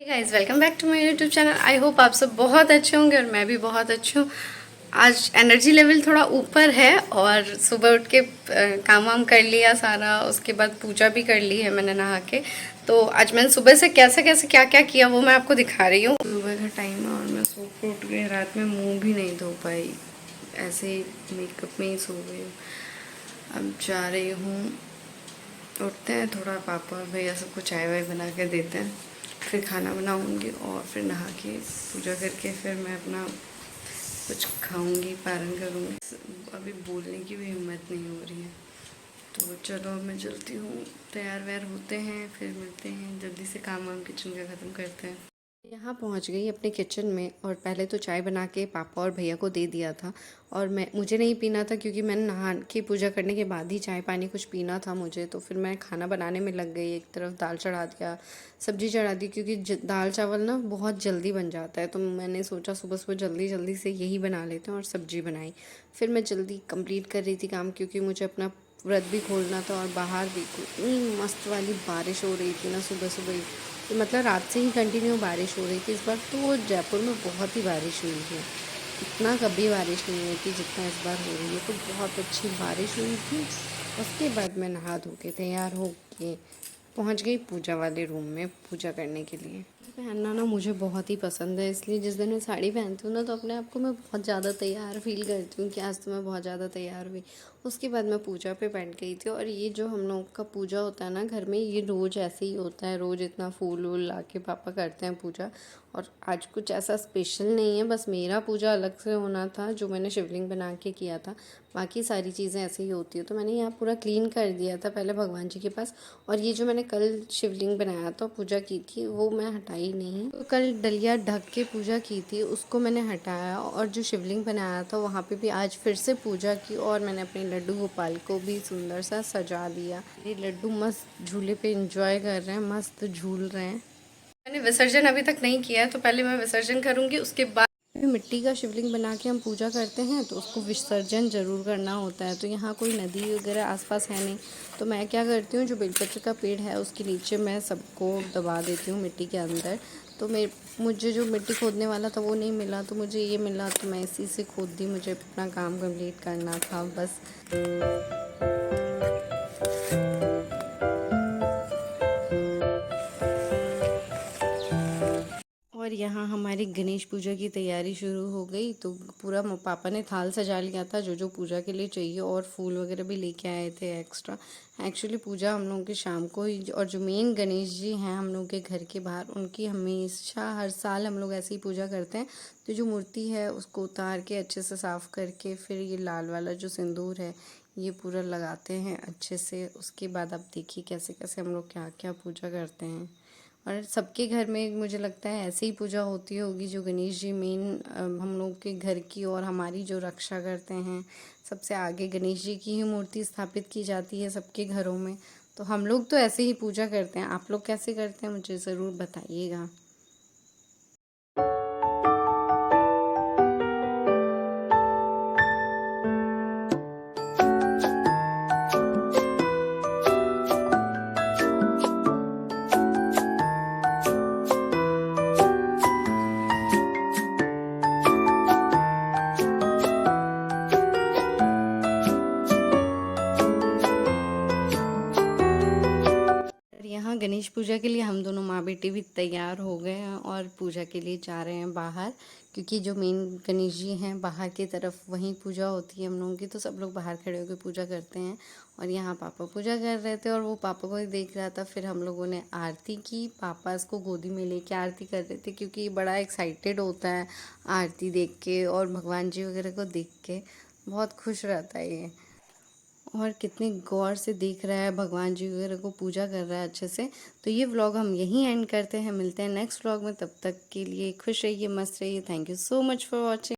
Guys welcome back to my YouTube channel. I hope आप सब बहुत अच्छे होंगे और मैं भी बहुत अच्छी हूँ। आज एनर्जी लेवल थोड़ा ऊपर है और सुबह उठ के काम वाम कर लिया सारा, उसके बाद पूजा भी कर ली है मैंने नहा के। तो आज मैंने सुबह से कैसे कैसे क्या क्या किया वो मैं आपको दिखा रही हूँ। सुबह का टाइम है और मैं सो के उठ गई, रात में मुँह भी नहीं धो पाई, ऐसे ही मेकअप में ही सो गई हूँ। अब जा रही हूँ, उठते हैं थोड़ा, पापा और भैया सबको चाय वाय बना के देते हैं, फिर खाना बनाऊंगी और फिर नहा के पूजा करके फिर मैं अपना कुछ खाऊंगी, पारण करूंगी। अभी बोलने की भी हिम्मत नहीं हो रही है, तो चलो अब मैं चलती हूँ। तैयार वैयार होते हैं, फिर मिलते हैं, जल्दी से काम वाम किचन का ख़त्म करते हैं। यहाँ पहुँच गई अपने किचन में और पहले तो चाय बना के पापा और भैया को दे दिया था। और मुझे नहीं पीना था क्योंकि मैंने नहा के पूजा करने के बाद ही चाय पानी कुछ पीना था मुझे। तो फिर मैं खाना बनाने में लग गई, एक तरफ दाल चढ़ा दिया, सब्जी चढ़ा दी, क्योंकि दाल चावल ना बहुत जल्दी बन जाता है। तो मैंने सोचा सुबह सुबह जल्दी जल्दी से यही बना लेते हैं और सब्जी बनाई। फिर मैं जल्दी कंप्लीट कर रही थी काम, क्योंकि मुझे अपना व्रत भी खोलना था। और बाहर देखो इतनी मस्त वाली बारिश हो रही थी ना सुबह सुबह ही, तो मतलब रात से ही कंटिन्यू बारिश हो रही थी इस बार। तो जयपुर में बहुत ही बारिश हुई है, इतना कभी बारिश नहीं हुई थी जितना इस बार हो रही है। तो बहुत अच्छी बारिश हुई थी। उसके बाद मैं नहा धो के तैयार हो के पहुंच गई पूजा वाले रूम में पूजा करने के लिए। पहनना ना मुझे बहुत ही पसंद है, इसलिए जिस दिन मैं साड़ी पहनती हूँ ना तो अपने आप को मैं बहुत ज़्यादा तैयार फील करती हूँ कि आज तो मैं बहुत ज़्यादा तैयार हुई। उसके बाद मैं पूजा पे बैठ गई थी। और ये जो हम लोग का पूजा होता है ना घर में, ये रोज़ ऐसे ही होता है, रोज़ इतना फूल वूल ला के पापा करते हैं पूजा। और आज कुछ ऐसा स्पेशल नहीं है, बस मेरा पूजा अलग से होना था जो मैंने शिवलिंग बना के किया था। बाकी सारी चीज़ें ऐसे ही होती है। तो मैंने यहाँ पूरा क्लीन कर दिया था पहले भगवान जी के पास। और ये जो मैंने कल शिवलिंग बनाया था पूजा की थी वो मैं हटाई नहीं, तो कल डलिया ढक के पूजा की थी उसको मैंने हटाया। और जो शिवलिंग बनाया था वहाँ पे भी आज फिर से पूजा की और मैंने अपने लड्डू गोपाल को भी सुंदर सा सजा दिया। ये लड्डू मस्त झूले पे एंजॉय कर रहे हैं, मस्त झूल रहे हैं। मैंने विसर्जन अभी तक नहीं किया है, तो पहले मैं विसर्जन करूँगी, उसके बाद मिट्टी का शिवलिंग बना के हम पूजा करते हैं तो उसको विसर्जन ज़रूर करना होता है। तो यहाँ कोई नदी वगैरह आसपास है नहीं, तो मैं क्या करती हूँ, जो बेलपत्र का पेड़ है उसके नीचे मैं सबको दबा देती हूँ मिट्टी के अंदर। तो मुझे जो मिट्टी खोदने वाला था वो नहीं मिला, तो मुझे ये मिला, तो मैं इसी से खोद दी। मुझे अपना काम कंप्लीट करना था बस। और यहाँ हमारी गणेश पूजा की तैयारी शुरू हो गई। तो पूरा पापा ने थाल सजा लिया था जो जो पूजा के लिए चाहिए, और फूल वगैरह भी लेके आए थे एक्स्ट्रा। एक्चुअली पूजा हम लोगों की शाम को ही, और जो मेन गणेश जी हैं हम लोग के घर के बाहर, उनकी हमेशा हर साल हम लोग ऐसे ही पूजा करते हैं। तो जो मूर्ति है उसको उतार के अच्छे से साफ़ करके फिर ये लाल वाला जो सिंदूर है ये पूरा लगाते हैं अच्छे से। उसके बाद आप देखिए कैसे कैसे हम लोग क्या क्या पूजा करते हैं। और सबके घर में मुझे लगता है ऐसे ही पूजा होती होगी, जो गणेश जी मेन हम लोग के घर की और हमारी जो रक्षा करते हैं। सबसे आगे गणेश जी की ही मूर्ति स्थापित की जाती है सबके घरों में। तो हम लोग तो ऐसे ही पूजा करते हैं। आप लोग कैसे करते हैं मुझे ज़रूर बताइएगा। यहाँ गणेश पूजा के लिए हम दोनों माँ बेटी भी तैयार हो गए हैं और पूजा के लिए जा रहे हैं बाहर, क्योंकि जो मेन गणेश जी हैं बाहर की तरफ वहीं पूजा होती है हम लोगों की। तो सब लोग बाहर खड़े होकर पूजा करते हैं। और यहाँ पापा पूजा कर रहे थे और वो पापा को ही देख रहा था। फिर हम लोगों ने आरती की, पापा इसको गोदी में लेके आरती कर रहे थे, क्योंकि बड़ा एक्साइटेड होता है आरती देख के और भगवान जी वगैरह को देख के, बहुत खुश रहता है ये। और कितने गौर से देख रहा है भगवान जी वगैरह को, पूजा कर रहा है अच्छे से। तो ये व्लॉग हम यहीं एंड करते हैं, मिलते हैं नेक्स्ट व्लॉग में। तब तक के लिए खुश रहिए, मस्त रहिए। Thank you so much for watching.